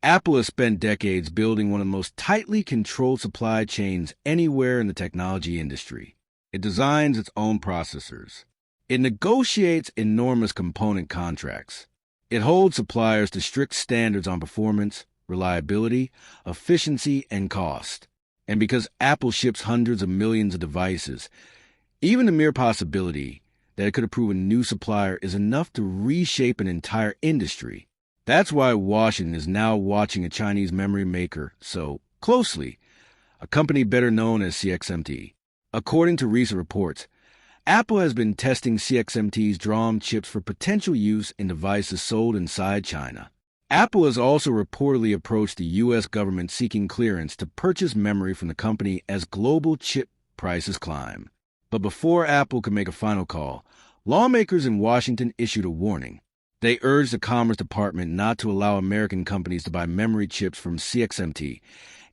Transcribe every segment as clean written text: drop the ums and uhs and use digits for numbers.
Apple has spent decades building one of the most tightly controlled supply chains anywhere in the technology industry. It designs its own processors. It negotiates enormous component contracts. It holds suppliers to strict standards on performance, reliability, efficiency, and cost. And because Apple ships hundreds of millions of devices, even the mere possibility that it could approve a new supplier is enough to reshape an entire industry. That's why Washington is now watching a Chinese memory maker so closely, a company better known as CXMT. According to recent reports, Apple has been testing CXMT's DRAM chips for potential use in devices sold inside China. Apple has also reportedly approached the U.S. government seeking clearance to purchase memory from the company as global chip prices climb. But before Apple could make a final call, lawmakers in Washington issued a warning. They urged the Commerce Department not to allow American companies to buy memory chips from CXMT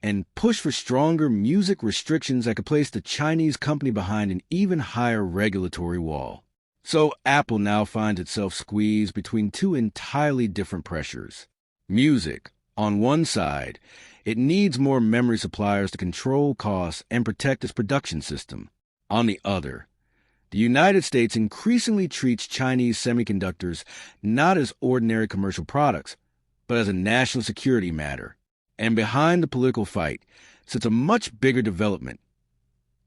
and push for stronger music restrictions that could place the Chinese company behind an even higher regulatory wall. So Apple now finds itself squeezed between two entirely different pressures. Music. On one side, it needs more memory suppliers to control costs and protect its production system. On the other, the United States increasingly treats Chinese semiconductors not as ordinary commercial products, but as a national security matter. And behind the political fight sits a much bigger development.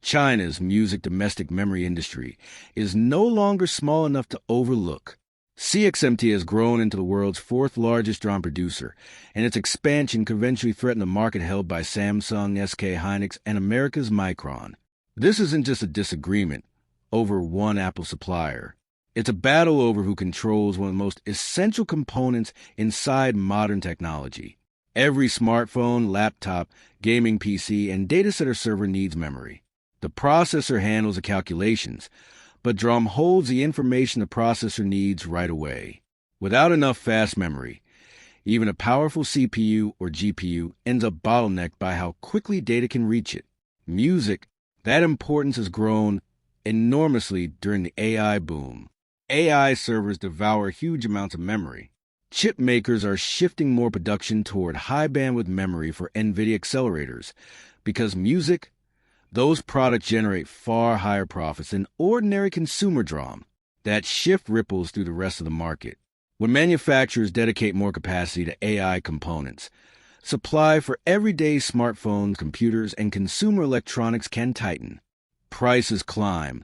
China's music domestic memory industry is no longer small enough to overlook. CXMT has grown into the world's fourth largest DRAM producer, and its expansion could eventually threaten the market held by Samsung, SK Hynix, and America's Micron. This isn't just a disagreement over one Apple supplier. It's a battle over who controls one of the most essential components inside modern technology. Every smartphone, laptop, gaming PC, and data center server needs memory. The processor handles the calculations, but DRAM holds the information the processor needs right away. Without enough fast memory, even a powerful CPU or GPU ends up bottlenecked by how quickly data can reach it. Music, that importance has grown enormously during the AI boom. AI servers devour huge amounts of memory. Chip makers are shifting more production toward high-bandwidth memory for NVIDIA accelerators because music, those products generate far higher profits than ordinary consumer DRAM. That shift ripples through the rest of the market. When manufacturers dedicate more capacity to AI components, supply for everyday smartphones, computers, and consumer electronics can tighten. Prices climb.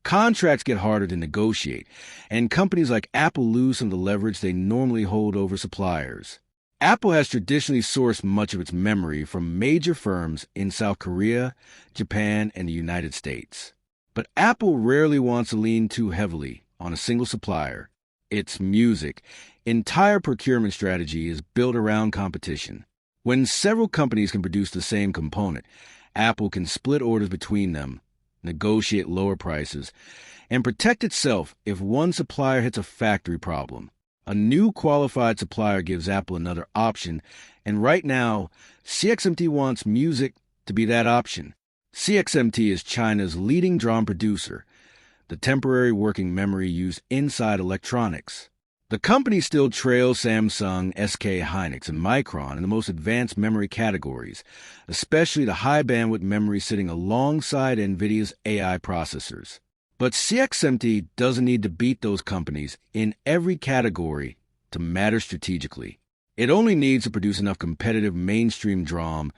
Contracts get harder to negotiate, and companies like Apple lose some of the leverage they normally hold over suppliers. Apple has traditionally sourced much of its memory from major firms in South Korea, Japan, and the United States. But Apple rarely wants to lean too heavily on a single supplier. Its music, entire procurement strategy is built around competition. When several companies can produce the same component, Apple can split orders between them, negotiate lower prices, and protect itself if one supplier hits a factory problem. A new qualified supplier gives Apple another option, and right now, CXMT wants music to be that option. CXMT is China's leading DRAM producer, the temporary working memory used inside electronics. The company still trails Samsung, SK Hynix, and Micron in the most advanced memory categories, especially the high-bandwidth memory sitting alongside NVIDIA's AI processors. But CXMT doesn't need to beat those companies in every category to matter strategically. It only needs to produce enough competitive mainstream DRAM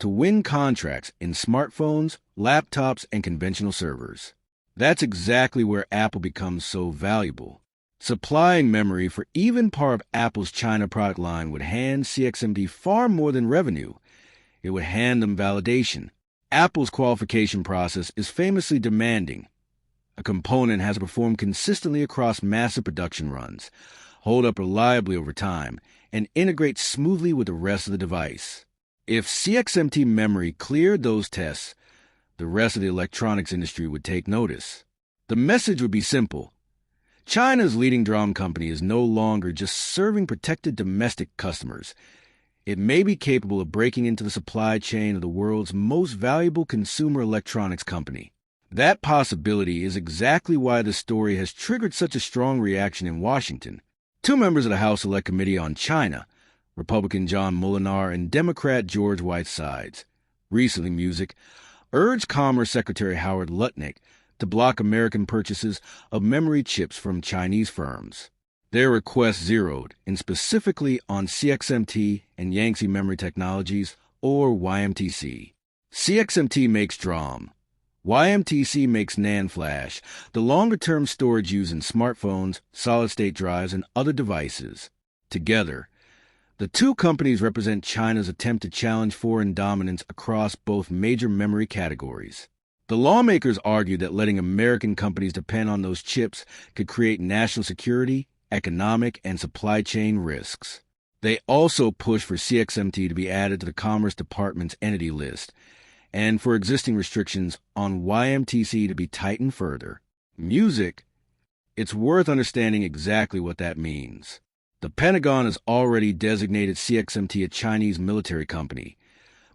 to win contracts in smartphones, laptops, and conventional servers. That's exactly where Apple becomes so valuable. Supplying memory for even part of Apple's China product line would hand CXMT far more than revenue. It would hand them validation. Apple's qualification process is famously demanding. A component has to perform consistently across massive production runs, hold up reliably over time, and integrate smoothly with the rest of the device. If CXMT memory cleared those tests, the rest of the electronics industry would take notice. The message would be simple. China's leading DRAM company is no longer just serving protected domestic customers. It may be capable of breaking into the supply chain of the world's most valuable consumer electronics company. That possibility is exactly why the story has triggered such a strong reaction in Washington. Two members of the House Select Committee on China, Republican John Molinar and Democrat George Whitesides, recently Music, urged Commerce Secretary Howard Lutnick to block American purchases of memory chips from Chinese firms. Their request zeroed in specifically on CXMT and ChangXin Memory Technologies, or YMTC. CXMT makes DRAM. YMTC makes NAND flash, the longer-term storage used in smartphones, solid-state drives, and other devices. Together, the two companies represent China's attempt to challenge foreign dominance across both major memory categories. The lawmakers argue that letting American companies depend on those chips could create national security, economic, and supply chain risks. They also push for CXMT to be added to the Commerce Department's entity list, and for existing restrictions on YMTC to be tightened further. Music, it's worth understanding exactly what that means. The Pentagon has already designated CXMT a Chinese military company,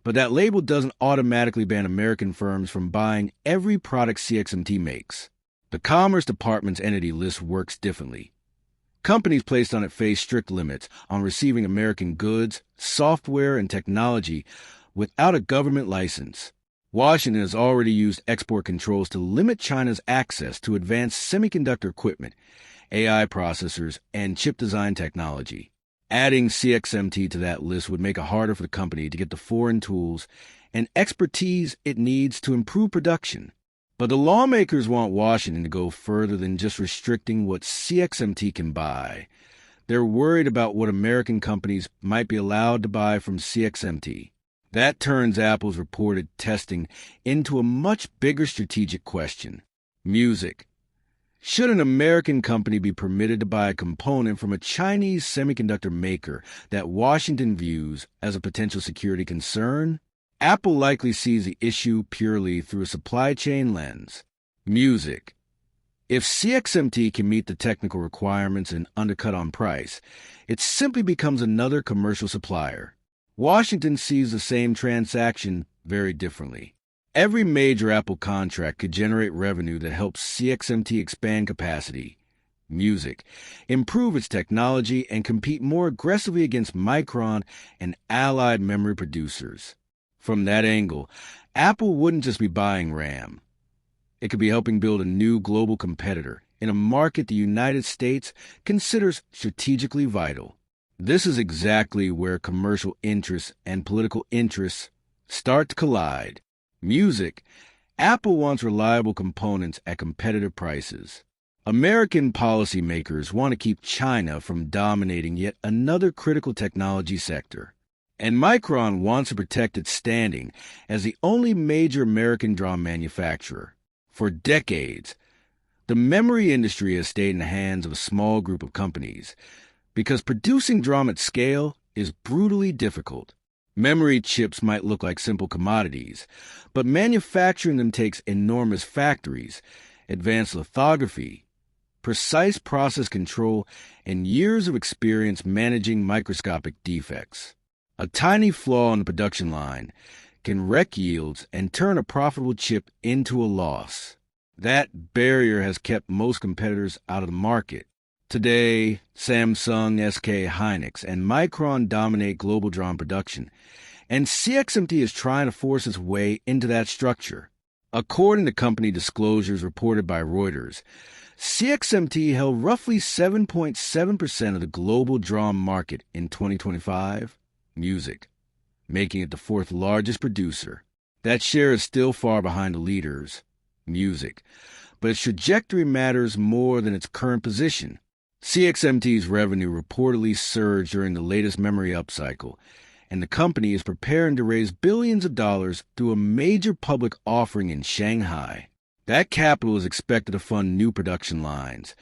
but that label doesn't automatically ban American firms from buying every product CXMT makes. The Commerce Department's entity list works differently. Companies placed on it face strict limits on receiving American goods, software, and technology without a government license. Washington has already used export controls to limit China's access to advanced semiconductor equipment, AI processors, and chip design technology. Adding CXMT to that list would make it harder for the company to get the foreign tools and expertise it needs to improve production. But the lawmakers want Washington to go further than just restricting what CXMT can buy. They're worried about what American companies might be allowed to buy from CXMT. That turns Apple's reported testing into a much bigger strategic question. Music. Should an American company be permitted to buy a component from a Chinese semiconductor maker that Washington views as a potential security concern? Apple likely sees the issue purely through a supply chain lens. Music. If CXMT can meet the technical requirements and undercut on price, it simply becomes another commercial supplier. Washington sees the same transaction very differently. Every major Apple contract could generate revenue that helps CXMT expand capacity, Music, improve its technology, and compete more aggressively against Micron and allied memory producers. From that angle, Apple wouldn't just be buying RAM. It could be helping build a new global competitor in a market the United States considers strategically vital. This is exactly where commercial interests and political interests start to collide. Music. Apple wants reliable components at competitive prices. American policymakers want to keep China from dominating yet another critical technology sector. And Micron wants to protect its standing as the only major American DRAM manufacturer. For decades, the memory industry has stayed in the hands of a small group of companies, because producing DRAM at scale is brutally difficult. Memory chips might look like simple commodities, but manufacturing them takes enormous factories, advanced lithography, precise process control, and years of experience managing microscopic defects. A tiny flaw on the production line can wreck yields and turn a profitable chip into a loss. That barrier has kept most competitors out of the market. Today, Samsung, SK, Hynix, and Micron dominate global DRAM production, and CXMT is trying to force its way into that structure. According to company disclosures reported by Reuters, CXMT held roughly 7.7% of the global DRAM market in 2025, Music, making it the fourth largest producer. That share is still far behind the leaders, Music, but its trajectory matters more than its current position. CXMT's revenue reportedly surged during the latest memory upcycle, and the company is preparing to raise billions of dollars through a major public offering in Shanghai. That capital is expected to fund new production lines,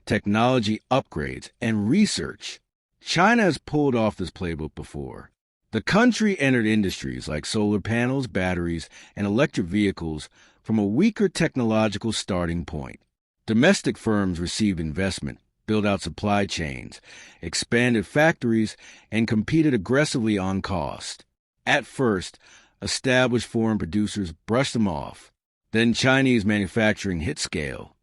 technology upgrades, and research. China has pulled off this playbook before. The country entered industries like solar panels, batteries, and electric vehicles from a weaker technological starting point. Domestic firms received investment, built out supply chains, expanded factories, and competed aggressively on cost. At first, established foreign producers brushed them off. Then Chinese manufacturing hit scale.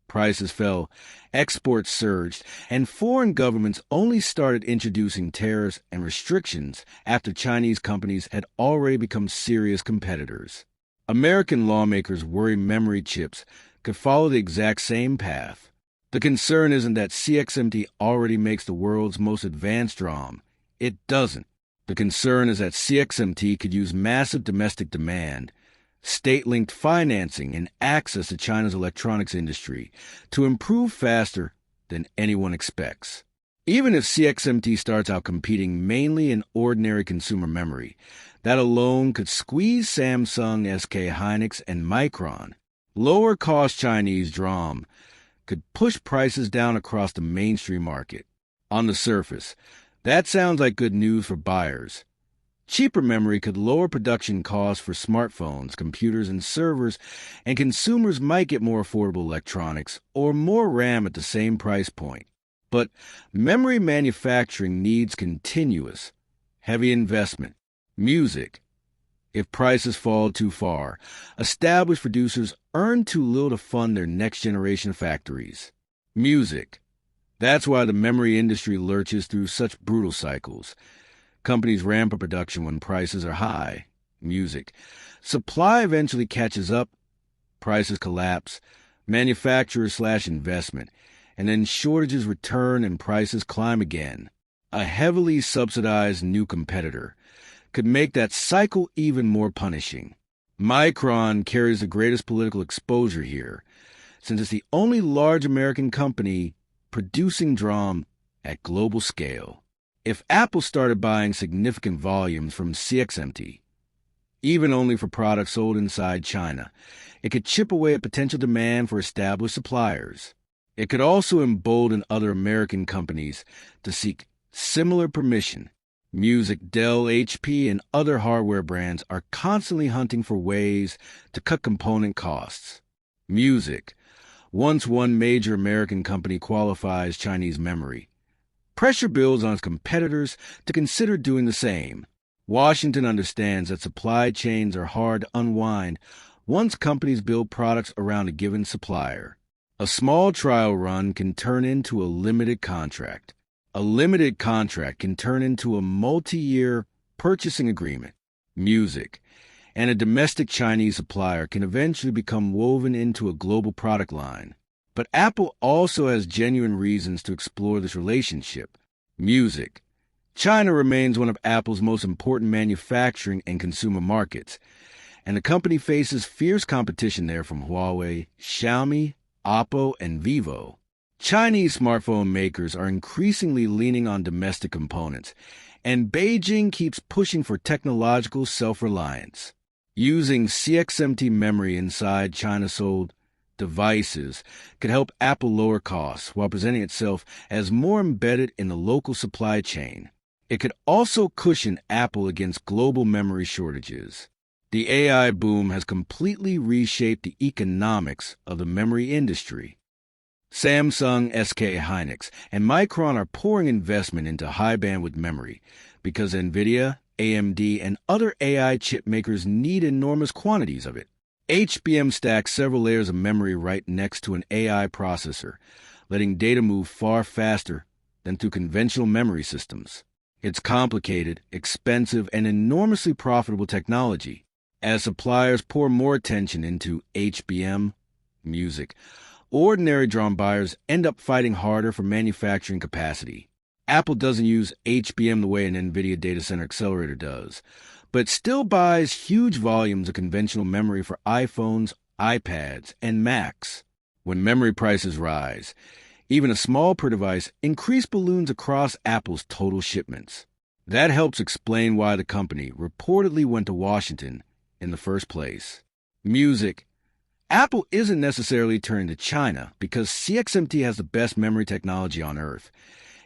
prices fell, exports surged, and foreign governments only started introducing tariffs and restrictions after Chinese companies had already become serious competitors. American lawmakers worry memory chips could follow the exact same path. The concern isn't that CXMT already makes the world's most advanced DRAM. It doesn't. The concern is that CXMT could use massive domestic demand, state-linked financing, and access to China's electronics industry to improve faster than anyone expects. Even if CXMT starts out competing mainly in ordinary consumer memory, that alone could squeeze Samsung, SK Hynix, and Micron. Lower-cost Chinese DRAM could push prices down across the mainstream market. On the surface, that sounds like good news for buyers. Cheaper memory could lower production costs for smartphones, computers, and servers, and consumers might get more affordable electronics or more RAM at the same price point. But memory manufacturing needs continuous, heavy investment. Music. If prices fall too far, established producers earn too little to fund their next-generation factories. Music. That's why the memory industry lurches through such brutal cycles. Companies ramp up production when prices are high. Music. Supply eventually catches up, prices collapse, manufacturers slash investment, and then shortages return and prices climb again. A heavily subsidized new competitor could make that cycle even more punishing. Micron carries the greatest political exposure here, since it's the only large American company producing DRAM at global scale. If Apple started buying significant volumes from CXMT, even only for products sold inside China, it could chip away at potential demand for established suppliers. It could also embolden other American companies to seek similar permission. Music, Dell, HP, and other hardware brands are constantly hunting for ways to cut component costs. Music. Once one major American company qualifies Chinese memory, pressure builds on its competitors to consider doing the same. Washington understands that supply chains are hard to unwind once companies build products around a given supplier. A small trial run can turn into a limited contract. A limited contract can turn into a multi-year purchasing agreement. Music. And a domestic Chinese supplier can eventually become woven into a global product line. But Apple also has genuine reasons to explore this relationship. Music. China remains one of Apple's most important manufacturing and consumer markets, and the company faces fierce competition there from Huawei, Xiaomi, Oppo, and Vivo. Chinese smartphone makers are increasingly leaning on domestic components, and Beijing keeps pushing for technological self-reliance. Using CXMT memory inside China-sold devices could help Apple lower costs while presenting itself as more embedded in the local supply chain. It could also cushion Apple against global memory shortages. The AI boom has completely reshaped the economics of the memory industry. Samsung, SK Hynix, and Micron are pouring investment into high-bandwidth memory because NVIDIA, AMD, and other AI chip makers need enormous quantities of it. HBM stacks several layers of memory right next to an AI processor, letting data move far faster than through conventional memory systems. It's complicated, expensive, and enormously profitable technology. As suppliers pour more attention into HBM, music, ordinary DRAM buyers end up fighting harder for manufacturing capacity. Apple doesn't use HBM the way an NVIDIA data center accelerator does, but still buys huge volumes of conventional memory for iPhones, iPads, and Macs. When memory prices rise, even a small per device increase balloons across Apple's total shipments. That helps explain why the company reportedly went to Washington in the first place. Music. Apple isn't necessarily turning to China because CXMT has the best memory technology on Earth.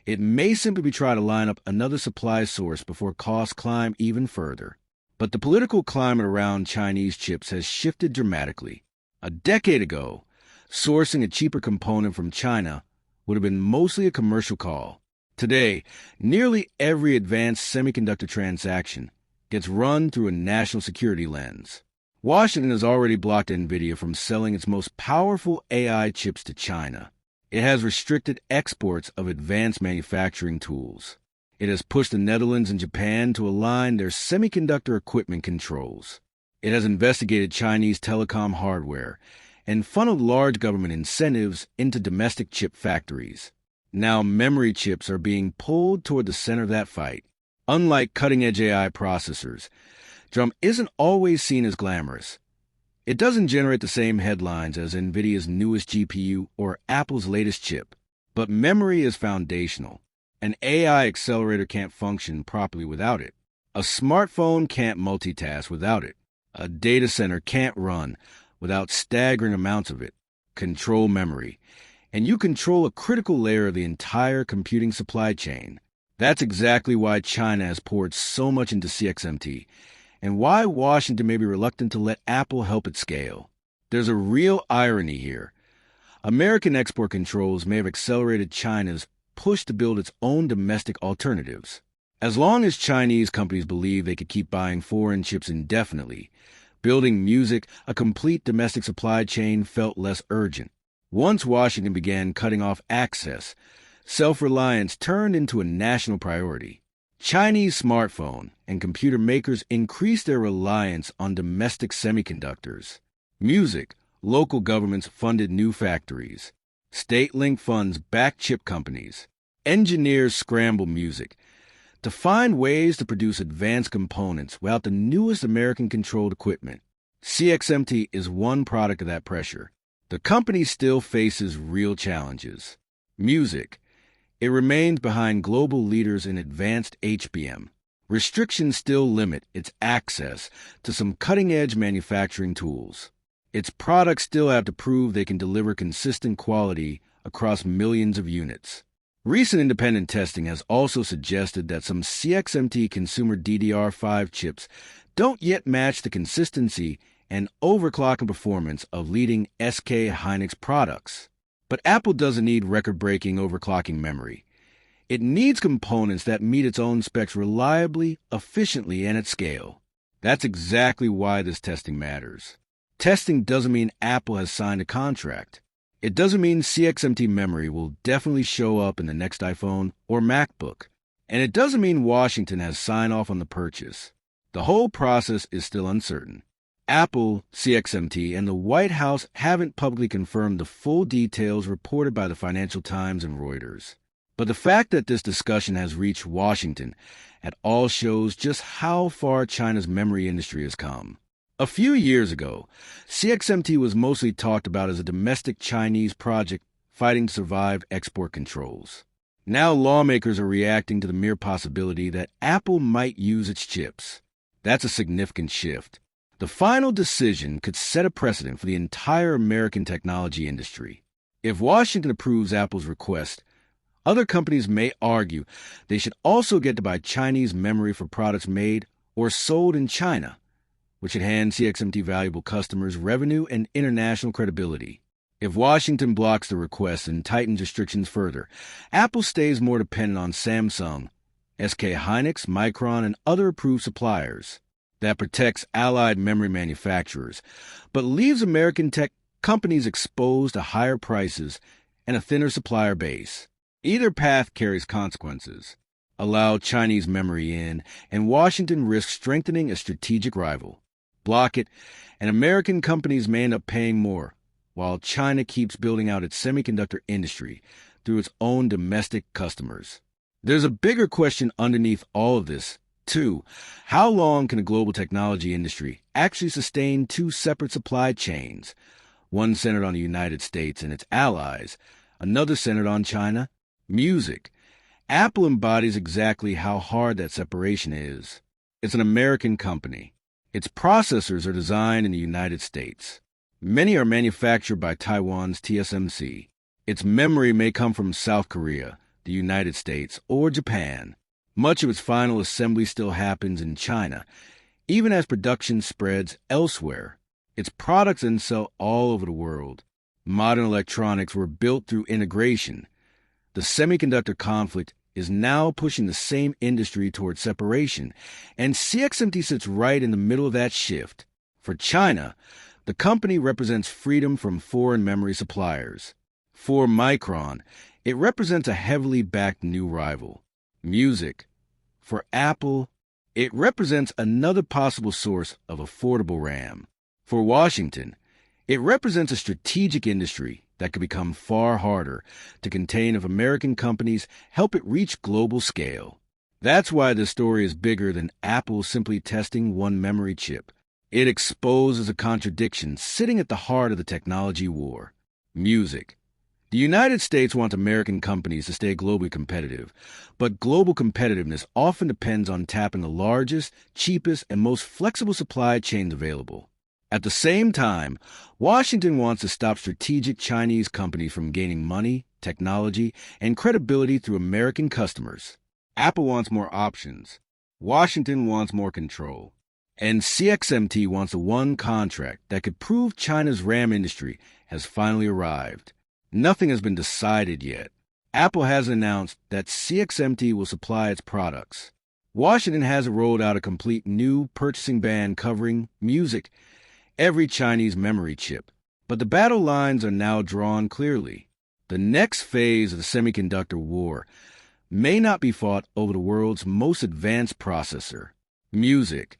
It may simply be trying to line up another supply source before costs climb even further. But the political climate around Chinese chips has shifted dramatically. A decade ago, sourcing a cheaper component from China would have been mostly a commercial call. Today, nearly every advanced semiconductor transaction gets run through a national security lens. Washington has already blocked NVIDIA from selling its most powerful AI chips to China. It has restricted exports of advanced manufacturing tools. It has pushed the Netherlands and Japan to align their semiconductor equipment controls. It has investigated Chinese telecom hardware and funneled large government incentives into domestic chip factories. Now memory chips are being pulled toward the center of that fight. Unlike cutting-edge AI processors, DRAM isn't always seen as glamorous. It doesn't generate the same headlines as NVIDIA's newest GPU or Apple's latest chip. But memory is foundational. An AI accelerator can't function properly without it. A smartphone can't multitask without it. A data center can't run without staggering amounts of it. Control memory. And you control a critical layer of the entire computing supply chain. That's exactly why China has poured so much into CXMT, and why Washington may be reluctant to let Apple help it scale. There's a real irony here. American export controls may have accelerated China's push to build its own domestic alternatives. As long as Chinese companies believed they could keep buying foreign chips indefinitely, building music, a complete domestic supply chain felt less urgent. Once Washington began cutting off access, self-reliance turned into a national priority. Chinese smartphone and computer makers increased their reliance on domestic semiconductors. Music, local governments funded new factories. State-linked funds backed chip companies. Engineers scrambled music to find ways to produce advanced components without the newest American-controlled equipment. CXMT is one product of that pressure. The company still faces real challenges. Music. It remains behind global leaders in advanced HBM. Restrictions still limit its access to some cutting-edge manufacturing tools. Its products still have to prove they can deliver consistent quality across millions of units. Recent independent testing has also suggested that some CXMT consumer DDR5 chips don't yet match the consistency and overclocking performance of leading SK Hynix products. But Apple doesn't need record-breaking overclocking memory. It needs components that meet its own specs reliably, efficiently, and at scale. That's exactly why this testing matters. Testing doesn't mean Apple has signed a contract. It doesn't mean CXMT memory will definitely show up in the next iPhone or MacBook. And it doesn't mean Washington has signed off on the purchase. The whole process is still uncertain. Apple, CXMT, and the White House haven't publicly confirmed the full details reported by the Financial Times and Reuters. But the fact that this discussion has reached Washington at all shows just how far China's memory industry has come. A few years ago, CXMT was mostly talked about as a domestic Chinese project fighting to survive export controls. Now lawmakers are reacting to the mere possibility that Apple might use its chips. That's a significant shift. The final decision could set a precedent for the entire American technology industry. If Washington approves Apple's request, other companies may argue they should also get to buy Chinese memory for products made or sold in China, which would hand CXMT valuable customers revenue and international credibility. If Washington blocks the request and tightens restrictions further, Apple stays more dependent on Samsung, SK Hynix, Micron, and other approved suppliers. That protects allied memory manufacturers, but leaves American tech companies exposed to higher prices and a thinner supplier base. Either path carries consequences. Allow Chinese memory in, and Washington risks strengthening a strategic rival. Block it, and American companies may end up paying more, while China keeps building out its semiconductor industry through its own domestic customers. There's a bigger question underneath all of this, too. How long can a global technology industry actually sustain two separate supply chains, one centered on the United States and its allies, another centered on China? Music. Apple embodies exactly how hard that separation is. It's an American company. Its processors are designed in the United States. Many are manufactured by Taiwan's TSMC. Its memory may come from South Korea, the United States, or Japan. Much of its final assembly still happens in China, even as production spreads elsewhere. Its products then sell all over the world. Modern electronics were built through integration. The semiconductor conflict is now pushing the same industry toward separation, and CXMT sits right in the middle of that shift. For China, the company represents freedom from foreign memory suppliers. For Micron, it represents a heavily backed new rival, music. For Apple, it represents another possible source of affordable RAM. For Washington, it represents a strategic industry that could become far harder to contain if American companies help it reach global scale. That's why this story is bigger than Apple simply testing one memory chip. It exposes a contradiction sitting at the heart of the technology war. Music. The United States wants American companies to stay globally competitive, but global competitiveness often depends on tapping the largest, cheapest, and most flexible supply chains available. At the same time, Washington wants to stop strategic Chinese companies from gaining money, technology, and credibility through American customers. Apple wants more options. Washington wants more control. And CXMT wants a one contract that could prove China's RAM industry has finally arrived. Nothing has been decided yet. Apple has announced that CXMT will supply its products. Washington hasn't rolled out a complete new purchasing ban covering music, every Chinese memory chip. But the battle lines are now drawn clearly. The next phase of the semiconductor war may not be fought over the world's most advanced processor, music.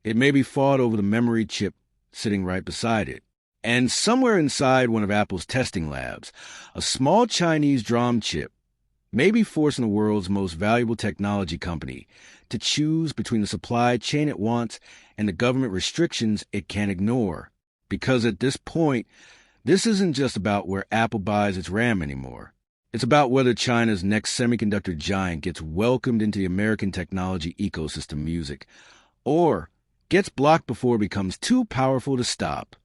It may be fought over the memory chip sitting right beside it. And somewhere inside one of Apple's testing labs, a small Chinese DRAM chip may be forcing the world's most valuable technology company to choose between the supply chain it wants and the government restrictions it can't ignore. Because at this point, this isn't just about where Apple buys its RAM anymore. It's about whether China's next semiconductor giant gets welcomed into the American technology ecosystem music, or gets blocked before it becomes too powerful to stop.